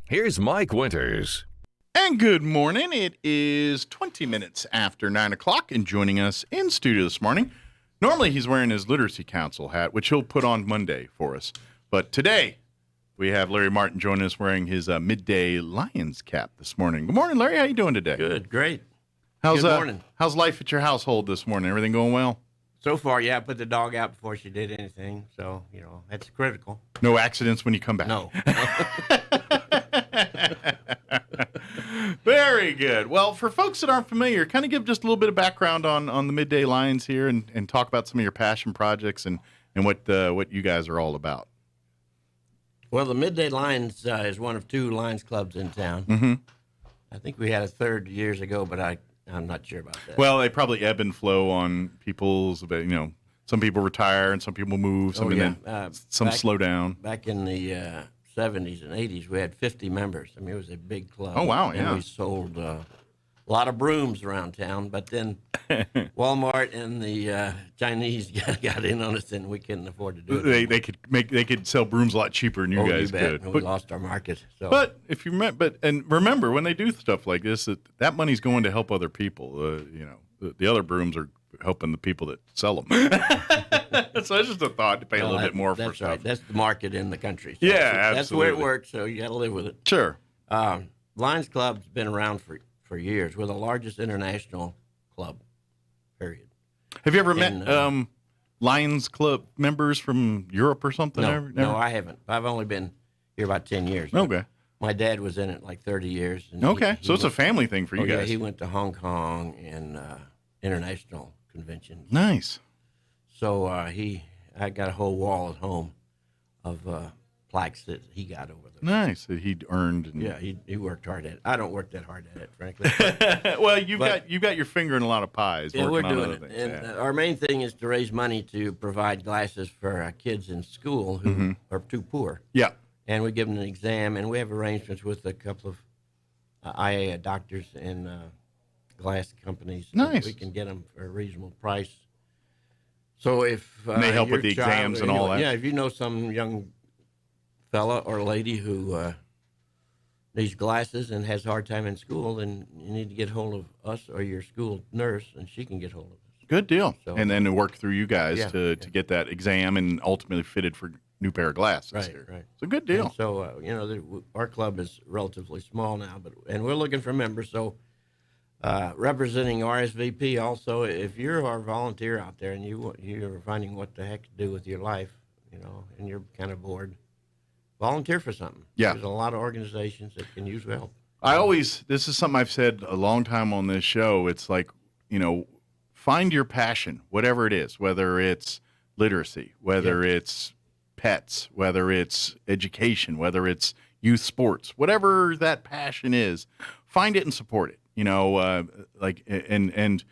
Here's Mike Winters. And good morning. It is 20 minutes after 9 o'clock, and joining us in studio this morning, normally he's wearing his Literacy Council hat, which he'll put on Monday for us. But today, we have Larry Martin joining us wearing his Midday Lions cap this morning. Good morning, Larry. How you doing today? Good, great. Good morning. How's life at your household this morning? Everything going well? So far, yeah, I put the dog out before she did anything, so, that's critical. No accidents when you come back? No. Very good. Well, for folks that aren't familiar, kind of give just a little bit of background on the Midday Lions here and talk about some of your passion projects and what you guys are all about. Well, the Midday Lions is one of two Lions clubs in town. Mm-hmm. I think we had a third years ago, but I'm not sure about that. Well, they probably ebb and flow on people's, some people retire and some people move, some slow down. Back in the 70s and 80s, we had 50 members. I mean, it was a big club. Oh, wow, and yeah. we sold a lot of brooms around town, but then Walmart and the Chinese got in on us, and we couldn't afford to do it. They could sell brooms a lot cheaper than you guys could. We lost our market. So. But if you remember when they do stuff like this, that money's going to help other people. The other brooms are helping the people that sell them. So it's just a thought to pay a little bit more for stuff. Right. That's the market in the country. So that's absolutely. the way it works. So you got to live with it. Sure. Lions Club's been around for years. We're the largest international club. Period. Have you ever met Lions Club members from Europe or something? No, Never? I haven't. I've only been here about 10 years. Okay. My dad was in it like 30 years. And okay, so it's a family thing for you guys. Yeah, he went to Hong Kong and international conventions. Nice. So I got a whole wall at home of plaques that he got over there. Nice that he'd earned. Yeah, he worked hard at it. I don't work that hard at it, frankly. Well, you've got your finger in a lot of pies. Yeah, we're doing it. Things. And our main thing is to raise money to provide glasses for kids in school who are too poor. Yeah. And we give them an exam, and we have arrangements with a couple of eye doctors and glass companies. Nice. We can get them for a reasonable price. So if and they help with the exams and all that. Yeah, if you know some young fella or lady who needs glasses and has a hard time in school, then you need to get hold of us or your school nurse, and she can get hold of us. Good deal. So, and then to work through you guys to get that exam and ultimately fitted for new pair of glasses. Right. It's a good deal. And so our club is relatively small now, and we're looking for members. So representing RSVP also, if you're our volunteer out there and you're finding what the heck to do with your life, and you're kind of bored, volunteer for something. Yeah. There's a lot of organizations that can use help. This is something I've said a long time on this show. It's like, find your passion, whatever it is, whether it's literacy, whether it's pets, whether it's education, whether it's youth sports, whatever that passion is, find it and support it. And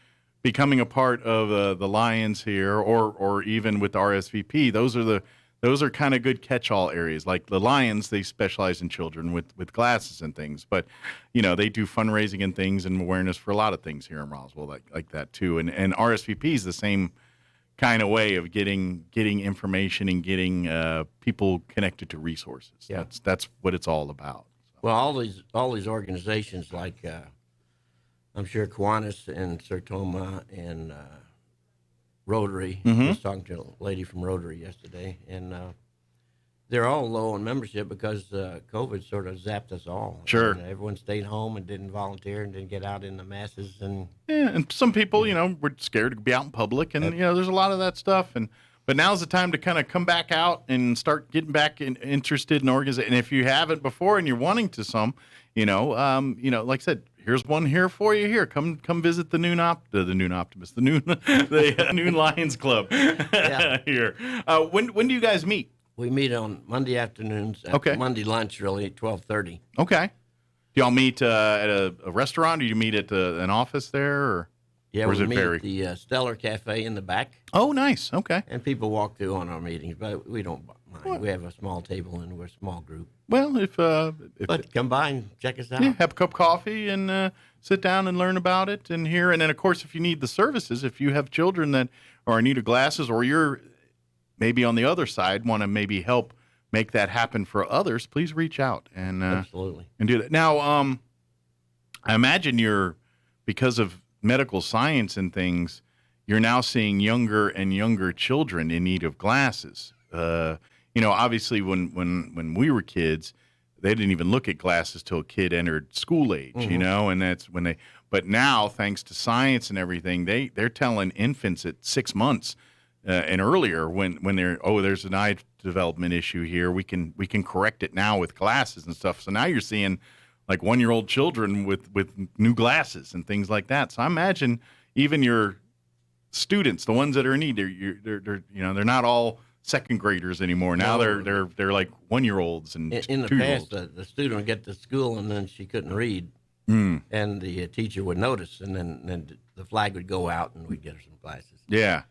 becoming a part of the Lions here, or even with the RSVP, those are kind of good catch-all areas. Like the Lions, they specialize in children with glasses and things, but they do fundraising and things and awareness for a lot of things here in Roswell, like that too. And RSVP is the same kind of way of getting information and getting people connected to resources. Yeah. That's what it's all about. So. Well, all these organizations like I'm sure Kiwanis and Sertoma and Rotary. I was talking to a lady from Rotary yesterday, and they're all low on membership because COVID sort of zapped us all. Sure. And everyone stayed home and didn't volunteer and didn't get out in the masses. And some people, were scared to be out in public, and there's a lot of that stuff. But now's the time to kind of come back out and start getting back interested in organization. And if you haven't before and you're wanting to like I said, here's one here for you. Here, come visit the Noon Lions Club here. When do you guys meet? we meet on Monday afternoons. Okay. Monday lunch, really, at 12:30. Okay. Do y'all meet at a restaurant, or do you meet at an office there, or Yeah, does we it meet vary? at the Stellar Cafe in the back, Oh, nice. Okay. and people walk through on our meetings, but we don't mind. What? We have a small table, and we're a small group. Well, if But come by and check us out. yeah, have a cup of coffee and sit down and learn about it and hear. And then, of course, if you need the services, if you have children that are in need of glasses, or you're maybe on the other side, want to maybe help make that happen for others, please reach out Absolutely. and do that. Now, I imagine because of medical science and things, you're now seeing younger and younger children in need of glasses. Obviously when we were kids, they didn't even look at glasses till a kid entered school age, and that's when but now, thanks to science and everything, they're telling infants at 6 months and earlier when there's an eye development issue here, we can correct it now with glasses and stuff. So now you're seeing like 1-year-old children with new glasses and things like that. So I imagine even your students, the ones that are in need, they're not all second graders anymore. Now they're like 1-year-olds and in the 2-year-olds. past, the student would get to school and then she couldn't read, and the teacher would notice, and then the flag would go out and we'd get her some glasses. Yeah.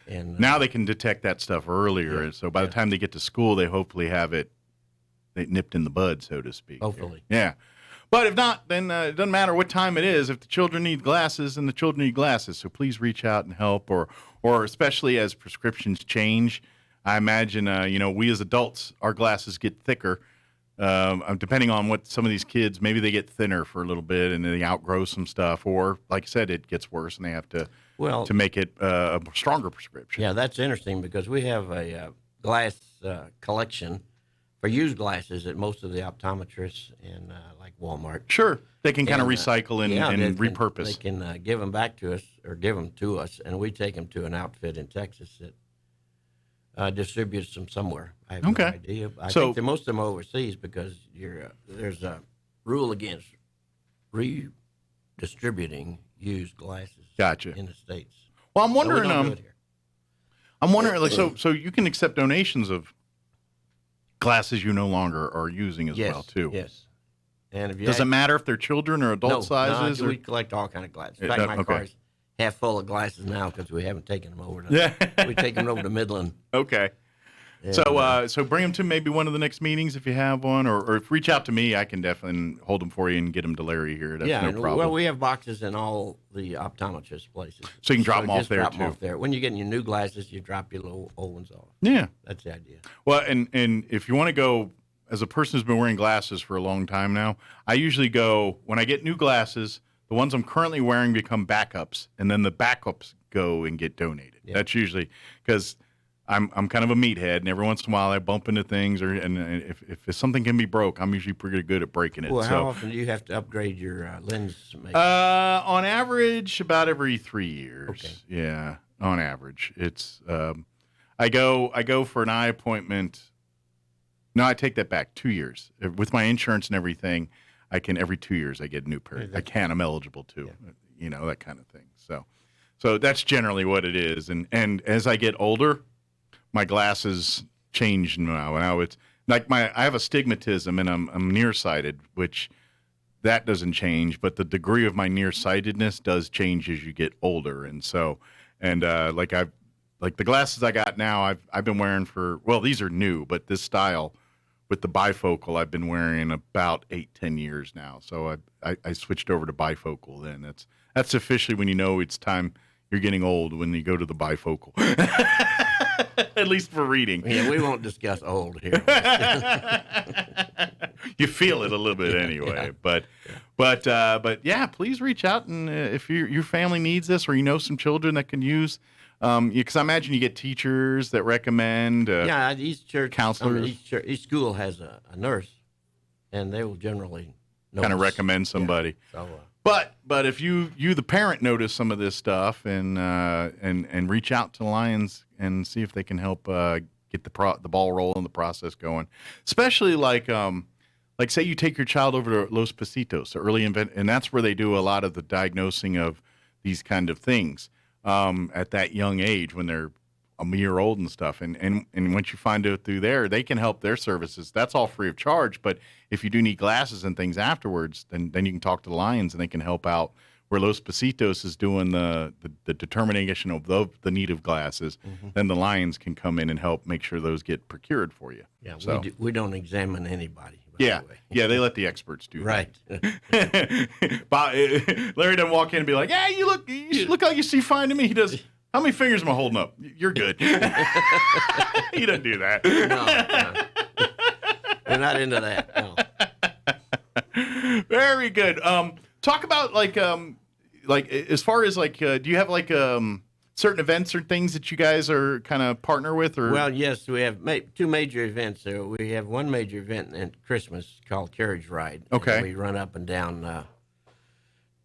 And Now they can detect that stuff earlier, so by the time they get to school, they hopefully have it nipped in the bud, so to speak. Hopefully. Yeah. But if not, then it doesn't matter what time it is. If the children need glasses, then the children need glasses. So please reach out and help, or especially as prescriptions change. I imagine, we as adults, our glasses get thicker. Depending on what some of these kids, maybe they get thinner for a little bit and they outgrow some stuff, or like I said, it gets worse and they have to make it a stronger prescription. Yeah, that's interesting because we have a glass collection for used glasses at most of the optometrists in like Walmart. Sure, they can kind of recycle and repurpose. They can give them back to us or give them to us, and we take them to an outfit in Texas that distributes them somewhere. I have no idea. I think that most of them are overseas because there's a rule against redistributing used glasses. Gotcha. In the States. Well, I'm wondering. Here. So you can accept donations of glasses you no longer are using as well too. Yes. And if does it matter if they're children or adult sizes? No, we collect all kind of glasses. In fact, my car's half full of glasses now because we haven't taken them over. We take them over to Midland. Okay. And, so bring them to maybe one of the next meetings if you have one, or if reach out to me, I can definitely hold them for you and get them to Larry here. That's no problem. Well, we have boxes in all the optometrist places, so you can drop them off there drop too. Them off there. When you're getting your new glasses, you drop your little old ones off. Yeah, that's the idea. Well, and if you want to go, as a person who's been wearing glasses for a long time now, I usually go when I get new glasses. The ones I'm currently wearing become backups, and then the backups go and get donated. Yeah. That's usually because I'm kind of a meathead, and every once in a while I bump into things, and if something can be broke, I'm usually pretty good at breaking it. Well, how often do you have to upgrade your lens? On average, about every 3 years. Okay. Yeah, on average, it's I go for an eye appointment. No, I take that back. 2 years with my insurance and everything. I can every 2 years I get a new pair. I'm eligible to, that kind of thing. So that's generally what it is. And as I get older, my glasses change now. Now it's like I have astigmatism and I'm nearsighted, which that doesn't change, but the degree of my nearsightedness does change as you get older. And so, like the glasses I got now, I've been wearing these are new, but this style with the bifocal I've been wearing about 8-10 years now. So I switched over to bifocal then. That's officially when you know it's time you're getting old, when you go to the bifocal. At least for reading. Yeah, we won't discuss old here. You feel it a little bit anyway. Yeah. But yeah, please reach out, and if your family needs this, or you know some children that can use, because I imagine you get teachers that recommend. Each church counselors. Each school has a nurse, and they will generally kind of recommend somebody. Yeah. So, But if you the parent notice some of this stuff and reach out to Lions and see if they can help get the ball rolling, the process going, especially like say you take your child over to Los Pasitos, and that's where they do a lot of the diagnosing of these kind of things at that young age when they're a year old and stuff. And once you find out through there, they can help their services. That's all free of charge. But if you do need glasses and things afterwards, then you can talk to the Lions and they can help out. Where Los Pasitos is doing the determination of the need of glasses, then the Lions can come in and help make sure those get procured for you. Yeah, so. we don't examine anybody. Yeah, they let the experts do right. that. Larry doesn't walk in and be like, "Yeah, you look like you see fine to me." He does. How many fingers am I holding up? You're good. He doesn't do that. No. We're not into that. No. Very good. Talk about like as far as like, do you have like certain events or things that you guys are kind of partner with, or? Well, yes, we have two major events. We have one major event at Christmas called Carriage Ride. Okay. And we run up and down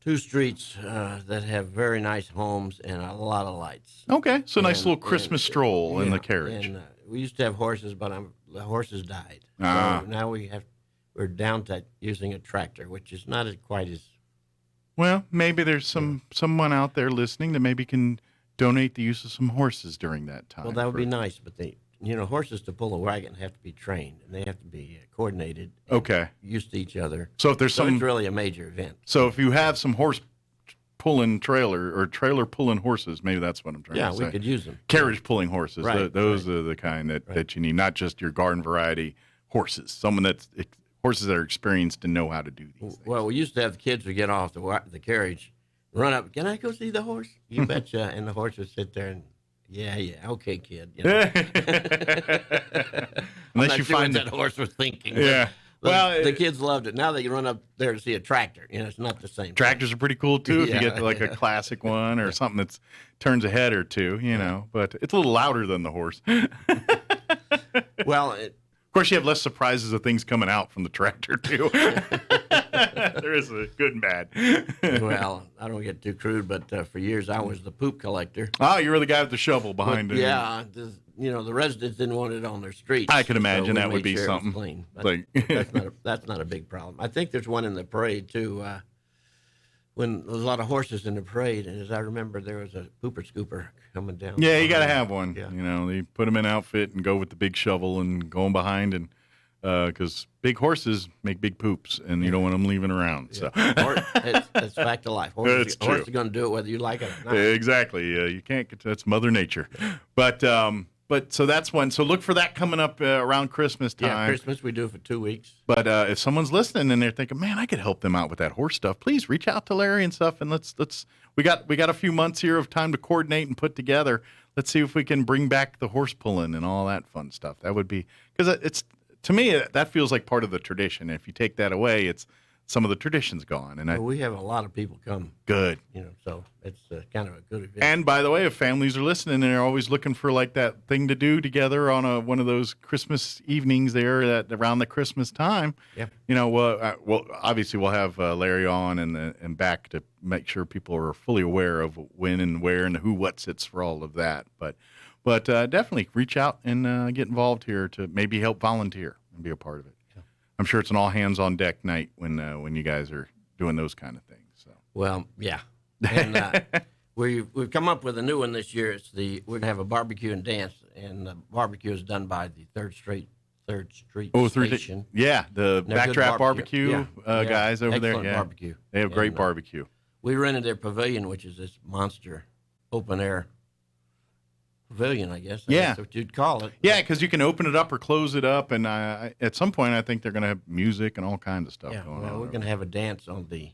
two streets that have very nice homes and a lot of lights. Okay, so nice little Christmas stroll in the carriage. And we used to have horses, but the horses died. Ah. So now we're down to using a tractor, which is not quite as. Well, maybe there's someone out there listening that maybe can donate the use of some horses during that time. Well, that would be nice, but horses to pull a wagon have to be trained, and they have to be coordinated. Okay. Used to each other. So if there's it's really a major event. So if you have some horse pulling trailer or trailer pulling horses, maybe that's what I'm trying to say. Yeah, we could use them. Carriage pulling horses. Right, Those are the kind that you need, not just your garden variety horses. Horses that are experienced and know how to do these things. Well, we used to have the kids would get off the carriage, run up. Can I go see the horse? You betcha. And the horse would sit there and, yeah, okay, kid. Unless you find that horse was thinking. Yeah. Well, the kids loved it. Now that you run up there to see a tractor, it's not the same. Tractors are pretty cool too. If you Yeah. get like a classic one or something that's turns a head or two, but it's a little louder than the horse. Well, of course, you have less surprises of things coming out from the tractor too. There is a good and bad. well, I don't get too crude, but for years I was the poop collector. Oh, you were the guy with the shovel behind it. Yeah, the residents didn't want it on their streets. I could imagine so that would be sure it was something. clean. But Like- that's not a big problem. I think there's one in the parade too. When there's a lot of horses in the parade, and as I remember, there was a pooper scooper coming down. Yeah, you got to have one. Yeah. They put them in outfit and go with the big shovel and going behind, and because big horses make big poops, and you don't want them leaving around. So It's fact of life. That's true. Horses are going to do it whether you like it or not. Exactly. You can't get that's Mother Nature. But so that's one. So look for that coming up around Christmas time. Yeah, Christmas we do it for 2 weeks. But if someone's listening and they're thinking, man, I could help them out with that horse stuff, please reach out to Larry and stuff, and let's we got a few months here of time to coordinate and put together. Let's see if we can bring back the horse pulling and all that fun stuff. That would be because it's to me that feels like part of the tradition. If you take that away, it's some of the tradition's gone. And We have a lot of people come. Good. So it's kind of a good event. And by the way, if families are listening and they're always looking for like that thing to do together on one of those Christmas evenings there around the Christmas time, Yeah. well, obviously we'll have Larry on and back to make sure people are fully aware of when and where and who what sits for all of that. But definitely reach out and get involved here to maybe help volunteer and be a part of it. Yeah. I'm sure it's an all hands on deck night when you guys are doing those kind of things. So. Well, yeah. And we've come up with a new one this year. We're gonna have a barbecue and dance, and the barbecue is done by the Third Street Station. Yeah, the They're good Backdraft Barbecue Yeah. guys over there. Excellent Yeah, barbecue. they have great And, barbecue. We rented their pavilion, which is this monster open air pavilion, I guess. Yeah. That's what you'd call it. Yeah, because you can open it up or close it up, and at some point I think they're going to have music and all kinds of stuff Yeah. going Well, on. we're gonna have a dance on the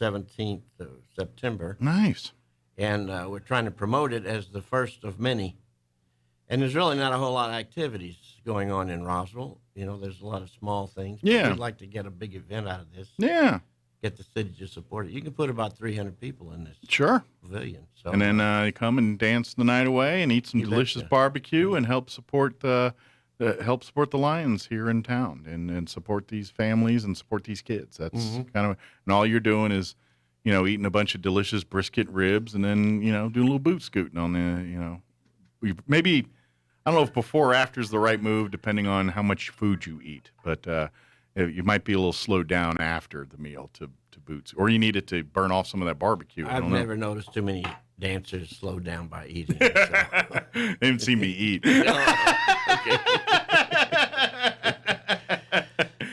17th of September. Nice. And we're trying to promote it as the first of many. And there's really not a whole lot of activities going on in Roswell. There's a lot of small things. But Yeah. we'd like to get a big event out of this. Yeah, Get the city to support it. You can put about 300 people in this sure. pavilion. So And then you come and dance the night away and eat some You delicious betcha. barbecue and help support the Lions here in town and support these families and support these kids. That's Mm-hmm. kind of and all you're doing is eating a bunch of delicious brisket ribs and then doing a little boot scooting on maybe I don't know if before or after is the right move depending on how much food you eat, but you might be a little slowed down after the meal to boots, or you need it to burn off some of that barbecue. I I've don't know. never noticed too many dancers slow down by eating. They haven't seen me eat.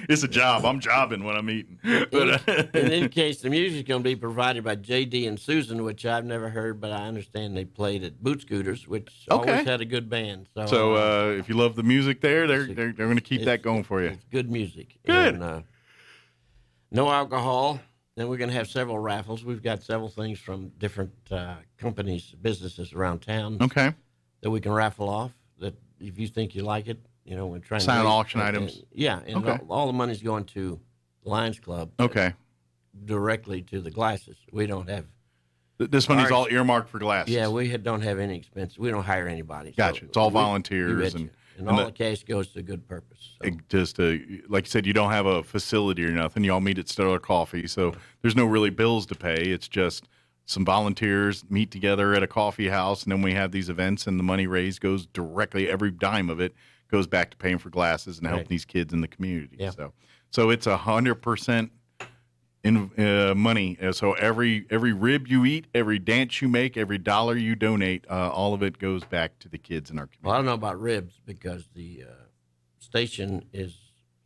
It's a job. I'm jobbing when I'm eating. But, In any case, the music's going to be provided by J.D. and Susan, which I've never heard, but I understand they played at Boot Scooters, which Okay. always had a good band. so if you love the music they're going to keep that going for you. It's good music. Good. And, no alcohol. Then we're going to have several raffles. We've got several things from different companies, businesses around town Okay. that we can raffle off. That if you think you like it, we're trying to silent raise- auction items. Yeah, and Okay. all the money's going to the Lions Club. Okay. Directly to the glasses. We don't have. This money's Ours- all earmarked for glasses. Yeah, we don't have any expense. We don't hire anybody. Gotcha. So It's all you volunteers betcha. and and and all the- the cash goes to good purpose. So. just like you said, you don't have a facility or nothing. You all meet at Stellar Coffee, so there's no really bills to pay. It's just some volunteers meet together at a coffee house, and then we have these events, and the money raised goes directly. Every dime of it goes back to paying for glasses and helping Right. these kids in the community. Yeah. So it's 100% in money. So every rib you eat, every dance you make, every dollar you donate, all of it goes back to the kids in our community. Well, I don't know about ribs because the station is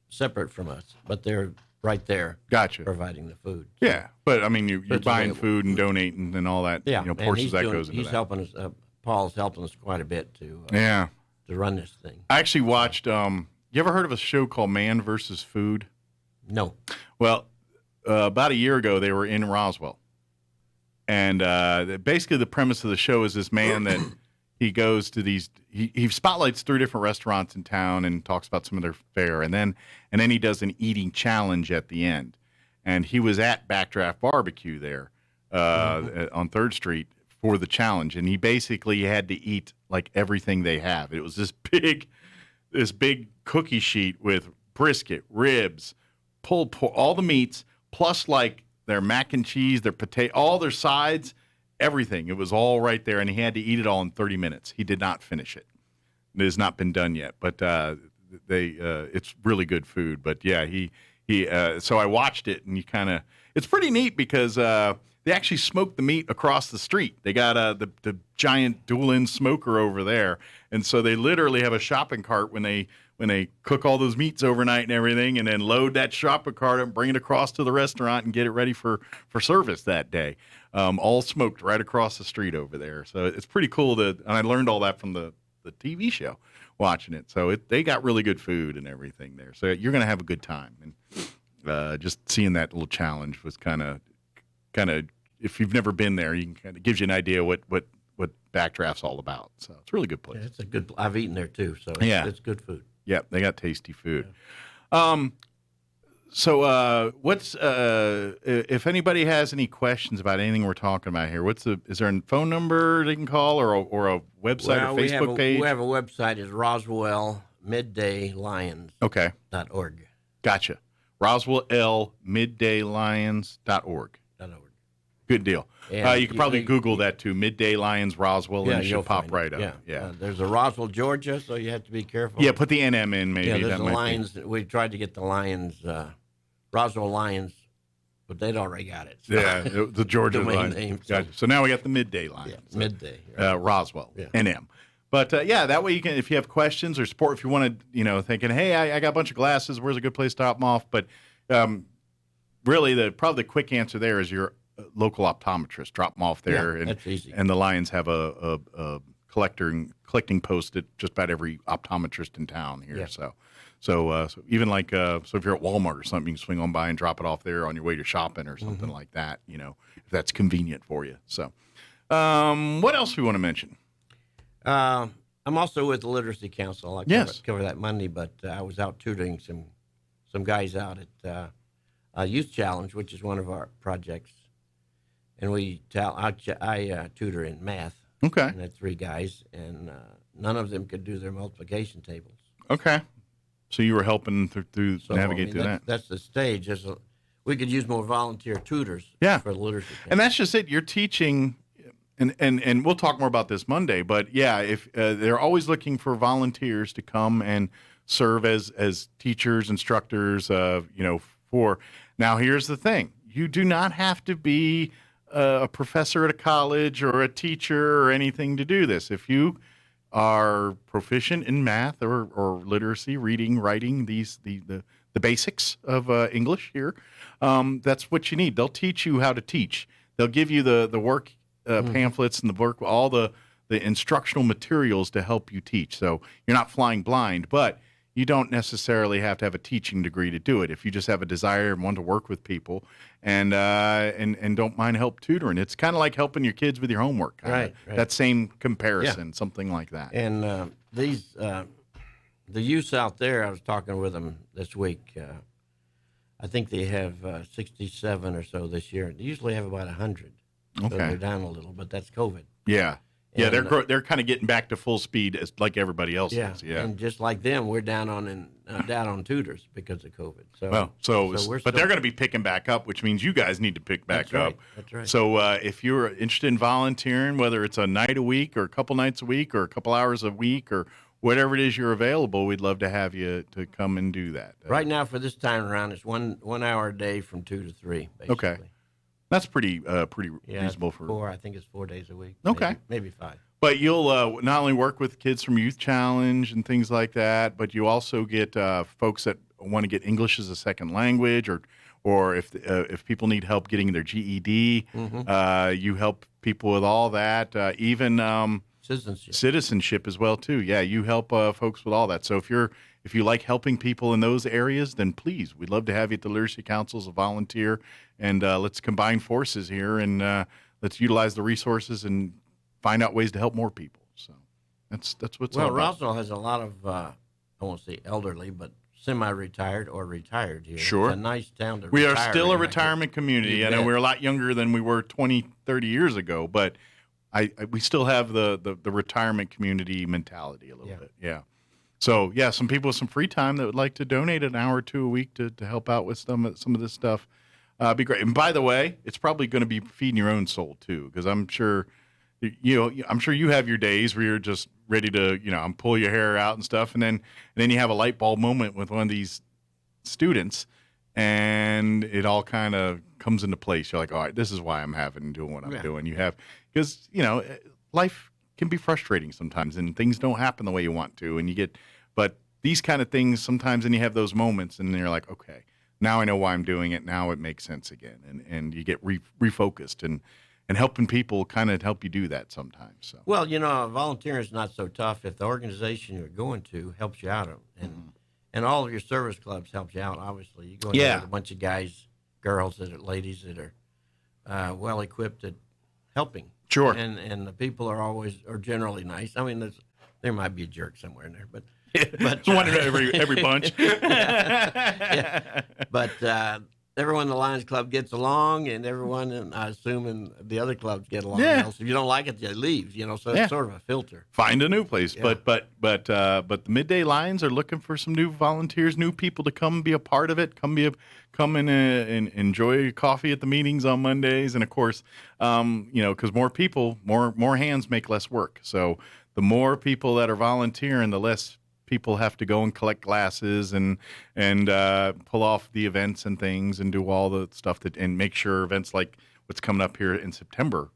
separate from us, but they're right there Gotcha. providing the food. Yeah, but I mean, you're it's buying available. food and donating and all that. Yeah, you know, and portions he's that doing- goes into he's that. helping us. Paul's helping us quite a bit to Yeah, run this thing. I actually watched. You ever heard of a show called Man versus Food? No, Well, about a year ago, they were in Roswell, and basically the premise of the show is this man that he goes to these. He spotlights 3 different restaurants in town and talks about some of their fare, and then he does an eating challenge at the end. And he was at Backdraft Barbecue there on 3rd Street for the challenge, and he basically had to eat like everything they have. It was this big cookie sheet with brisket, ribs, pulled pork, all the meats, plus like their mac and cheese, their potato, all their sides, everything. It was all right there, and he had to eat it all in 30 minutes. He did not finish it. It has not been done yet, but it's really good food. But yeah, so I watched it, and it's pretty neat because they actually smoke the meat across the street. They got the giant dual-end smoker over there, and so they literally have a shopping cart when they cook all those meats overnight and everything, and then load that shopping cart and bring it across to the restaurant and get it ready for service that day. All smoked right across the street over there. So it's pretty cool and I learned all that from the TV show watching it. So they got really good food and everything there. So you're going to have a good time. And just seeing that little challenge was kind of, if you've never been there, you can kind of gives you an idea what Backdraft's all about. So it's a really good place. yeah, it's a good. I've eaten there too, so it's good food. Yeah, they got tasty food. So what's if anybody has any questions about anything we're talking about here, is there a phone number they can call or a website or Facebook page? We have a website. It's Roswell Midday Lions. Okay, .org. gotcha. RoswellMiddayLions.org. Good deal. And You could probably Google that too, Midday Lions Roswell, and it you'll should pop find right it. up. Yeah. There's a Roswell, Georgia, so you have to be careful. Yeah, put the NM in maybe. Yeah, there's that the might be- Lions. We tried to get the Lions, Roswell Lions, but they'd already got it. So. Yeah, the Georgia Domain Lions. name, Gotcha. So now we got the Midday Lions. Yeah, Midday. Right. Roswell, Yeah. NM. But that way you can, if you have questions or support, if you want to, thinking, hey, I got a bunch of glasses, where's a good place to drop them off? But really, probably the quick answer there is your local optometrist. Drop them off there, and that's easy. And the Lions have a collecting post at just about every optometrist in town here. Yeah. So even like so if you're at Walmart or something, you can swing on by and drop it off there on your way to shopping or something like that. If that's convenient for you. So what else do we want to mention? I'm also with the Literacy Council. I Yes. cover that Monday, but I was out tutoring some guys out at Youth Challenge, which is one of our projects, and I tutor in math. Okay. And had 3 guys, and none of them could do their multiplication tables. Okay. So you were helping through So navigate through that. That's the stage. We could use more volunteer tutors. Yeah. For the literacy. And that's just it. You're teaching, and we'll talk more about this Monday. But yeah, if they're always looking for volunteers to come and serve as teachers, instructors. For now, here's the thing: you do not have to be a professor at a college or a teacher or anything to do this. If you are proficient in math or literacy, reading, writing, the basics of English here, that's what you need. They'll teach you how to teach. They'll give you the work pamphlets and all the instructional materials to help you teach. So you're not flying blind, but you don't necessarily have to have a teaching degree to do it. If you just have a desire and want to work with people and don't mind help tutoring, it's kind of like helping your kids with your homework. Kinda. Right. That same comparison, something like that. And these the youths out there, I was talking with them this week. I think they have 67 or so this year. They usually have about 100. So Okay. they're down a little, but that's COVID. Yeah. Yeah, And, they're kind of getting back to full speed as like everybody else Yeah, is. Yeah. and just like them, we're down on tutors because of COVID. So, Well, we're but they're going to be picking back up, which means you guys need to pick back That's right, up. that's right. So if you're interested in volunteering, whether it's a night a week or a couple nights a week or a couple hours a week or whatever it is you're available, we'd love to have you to come and do that. right now for this time around, it's 1 hour a day from 2 to 3. Basically. Okay. That's pretty Yeah, reasonable it's for. 4. I think it's 4 days a week. Okay. maybe 5. But you'll not only work with kids from Youth Challenge and things like that, but you also get folks that want to get English as a second language, or if people need help getting their GED, you help people with all that. Even citizenship as well too. Yeah, you help folks with all that. So if you like helping people in those areas, then please, we'd love to have you at the Literacy Council as a volunteer, and let's combine forces here and let's utilize the resources and find out ways to help more people. So that's what's all about. Roswell has a lot of I won't say elderly, but semi-retired or retired here. Sure. It's a nice town to We are retire still a in, I retirement community. You I know bet. we're a lot younger than we were 20, 30 years ago, but we still have the retirement community mentality a little bit. Yeah. So, yeah, some people with some free time that would like to donate an hour or two a week to help out with some of this stuff, be great. And by the way, it's probably going to be feeding your own soul too, because I'm sure you have your days where you're just ready to, pull your hair out and stuff. And then you have a light bulb moment with one of these students and it all kind of comes into place. You're like, all right, this is why I'm doing what I'm doing. Because, life can be frustrating sometimes and things don't happen the way you want to. But these kind of things sometimes, then you have those moments and you're like, okay, now I know why I'm doing it. Now it makes sense again. And you get refocused and helping people kind of help you do that sometimes. So. Well, volunteering is not so tough if the organization you're going to helps you out, and all of your service clubs helps you out. Obviously, you go in there with a bunch of guys, girls, ladies that are well equipped at helping. Sure. And the people are generally nice. I mean, there might be a jerk somewhere in there, but one in every bunch. yeah. But everyone in the Lions Club gets along, and everyone, and I assume, in the other clubs get along. Yeah. Else. If you don't like it, you leave. So it's sort of a filter. Find a new place. Yeah. But the Midday Lions are looking for some new volunteers, new people to come be a part of it. Come in and enjoy your coffee at the meetings on Mondays, and of course, because more people, more hands make less work. So the more people that are volunteering, the less people have to go and collect glasses and pull off the events and things and do all the stuff and make sure events like what's coming up here in September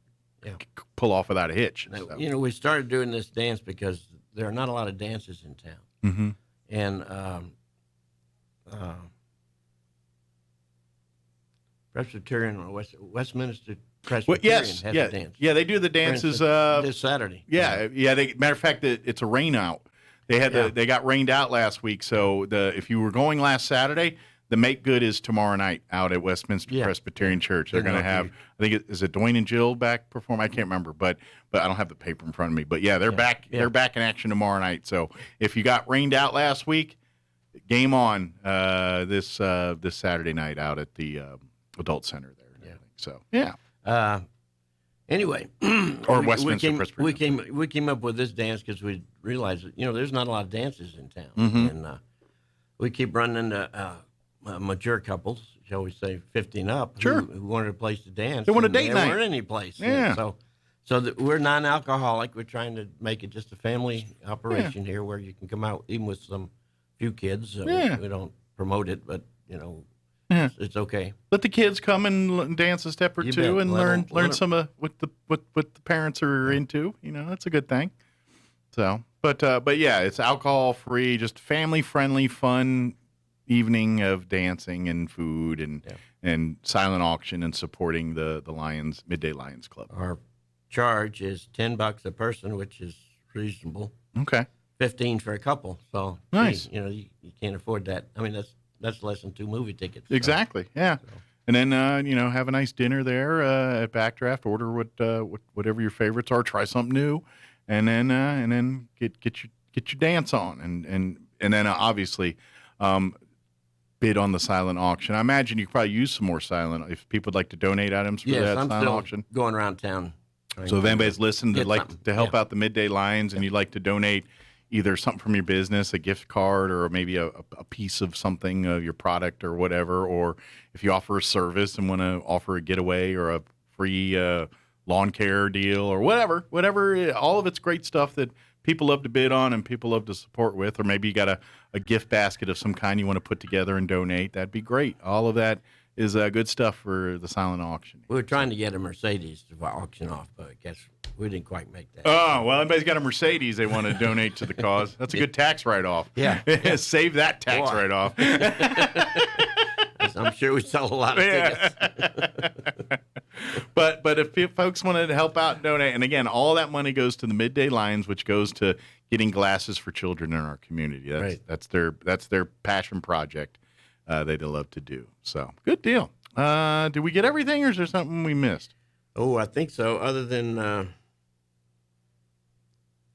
pull off without a hitch. Now, So. we started doing this dance because there are not a lot of dances in town, Mm-hmm. and Presbyterian or Westminster Presbyterian has a dance. Yeah, they do the dances. this Saturday. Yeah. Matter of fact, it's a rain out. They got rained out last week. So if you were going last Saturday, the make good is tomorrow night out at Westminster Presbyterian Church. They're going to have, I think is it Dwayne and Jill back perform? I can't remember, but I don't have the paper in front of me. But yeah, they're back. Yeah. They're back in action tomorrow night. So if you got rained out last week, game on this Saturday night out at the Adult Center there. Yeah. So yeah. Anyway, or Westminster Presbyterian. We came up with this dance because we realized that there's not a lot of dances in town, and we keep running into mature couples, shall we say, 50 and up, sure, who wanted a place to dance. They want a date night. There weren't any place. Yeah. So we're non-alcoholic. We're trying to make it just a family operation here, where you can come out even with few kids. We don't promote it, but it's okay. Let the kids come and dance a step or two and learn some of what the parents are into. That's a good thing. So, but yeah, it's alcohol free, just family friendly, fun evening of dancing and food and silent auction and supporting the Lions Midday Lions Club. Our charge is $10 a person, which is reasonable. Okay. 15 for a couple. So nice. You can't afford that. I mean, that's less than 2 movie tickets. So. Exactly. Yeah. So. And then have a nice dinner there at Backdraft. Order whatever your favorites are. Try something new, and then get your dance on. And and then obviously bid on the silent auction. I imagine you could probably use some more silent if people would like to donate items for Yes, that I'm silent still auction. going around town. So if anybody's listening Get that'd like something. to help Yeah. out the Midday Lions and you'd like to donate either something from your business, a gift card, or maybe a piece of something, your product or whatever, or if you offer a service and want to offer a getaway or a free lawn care deal or whatever, all of it's great stuff that people love to bid on and people love to support with, or maybe you got a gift basket of some kind you want to put together and donate. That'd be great. All of that is good stuff for the silent auction. We were trying to get a Mercedes to auction off, but I guess we didn't quite make that. Oh, well, everybody's got a Mercedes they want to donate to the cause. That's a good tax write-off. Yeah. Save that tax Boy. write-off. I'm sure we sell a lot of tickets. But if folks want to help out and donate, and again, all that money goes to the Midday Lions, which goes to getting glasses for children in our community. That's their passion project they love to do. So good deal. Did we get everything, or is there something we missed? Oh, I think so. Other than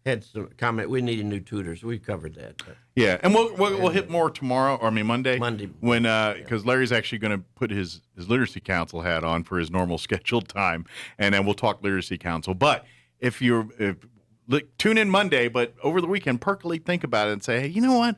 had some comment, we needed new tutors. We covered that. But Yeah, and we'll hit more tomorrow, or I mean Monday. Monday. When because Larry's actually going to put his literacy council hat on for his normal scheduled time, and then we'll talk literacy council. But if tune in Monday, but over the weekend, percolate, think about it, and say, hey, you know what?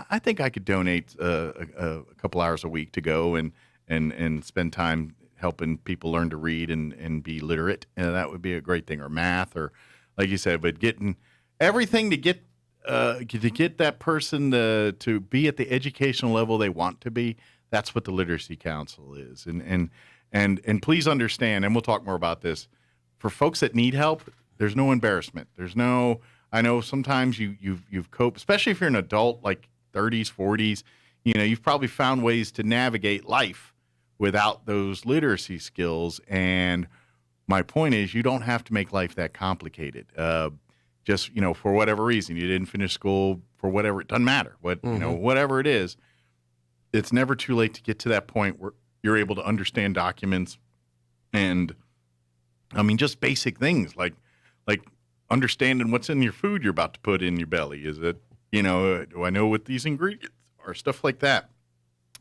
I think I could donate a couple hours a week to go and spend time helping people learn to read and be literate, and that would be a great thing. Or math, or like you said, but getting everything to get that person to be at the educational level they want to be. That's what the Literacy Council is. And please understand, and we'll talk more about this, for folks that need help, there's no embarrassment. I know sometimes you've coped, especially if you're an adult, like 30s, 40s, you've probably found ways to navigate life without those literacy skills. And my point is, you don't have to make life that complicated. Just, for whatever reason, you didn't finish school, for whatever, it doesn't matter whatever it is, it's never too late to get to that point where you're able to understand documents. And I mean, just basic things like understanding what's in your food you're about to put in your belly. Is it, do I know what these ingredients are? Stuff like that.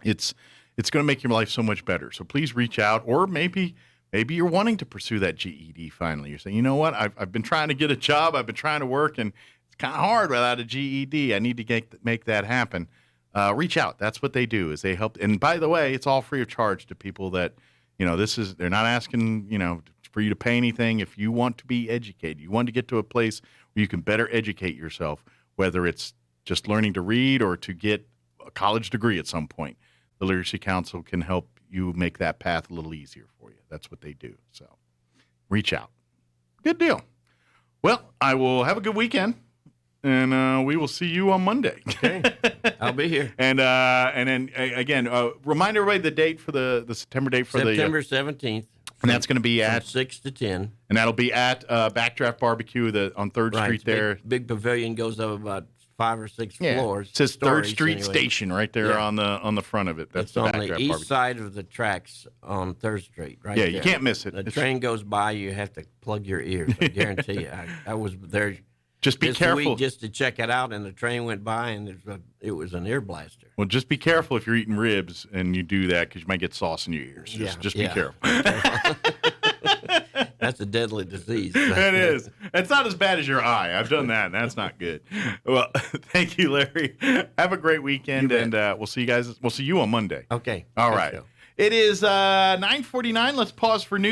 It's going to make your life so much better. So please reach out, or maybe you're wanting to pursue that GED finally. You're saying, you know what, I've been trying to get a job, I've been trying to work, and it's kind of hard without a GED. I need to make that happen. Reach out. That's what they do, is they help. And by the way, it's all free of charge to people that, they're not asking, for you to pay anything. If you want to be educated, you want to get to a place where you can better educate yourself, whether it's just learning to read or to get a college degree at some point, the Literacy Council can help you make that path a little easier for you. That's what they do. So reach out. Good deal. Well, I will have a good weekend, and we will see you on Monday. Okay, I'll be here. And then again, remind everybody the date for the September date for September 17th. and that's going to be at 6 to 10. And that'll be at Backdraft Barbecue on 3rd Right, Street there. Big pavilion goes up about 5 or 6 floors. It says 3rd stories, Street anyway. Station right there on the front of it. That's It's on the Backdraft east Barbecue. side of the tracks on 3rd Street, right Yeah, there. you can't miss it. The It's- train goes by, you have to plug your ears. I guarantee you. I was there Just be this careful. week just to check it out, and the train went by, and it was an ear blaster. Well, just be careful if you're eating ribs and you do that, because you might get sauce in your ears. Just be careful. That's a deadly disease. It is. It's not as bad as your eye. I've done that, and that's not good. Well, thank you, Larry. Have a great weekend, and we'll see you guys. We'll see you on Monday. Okay. All let's right. go. It is 9:49. Let's pause for news.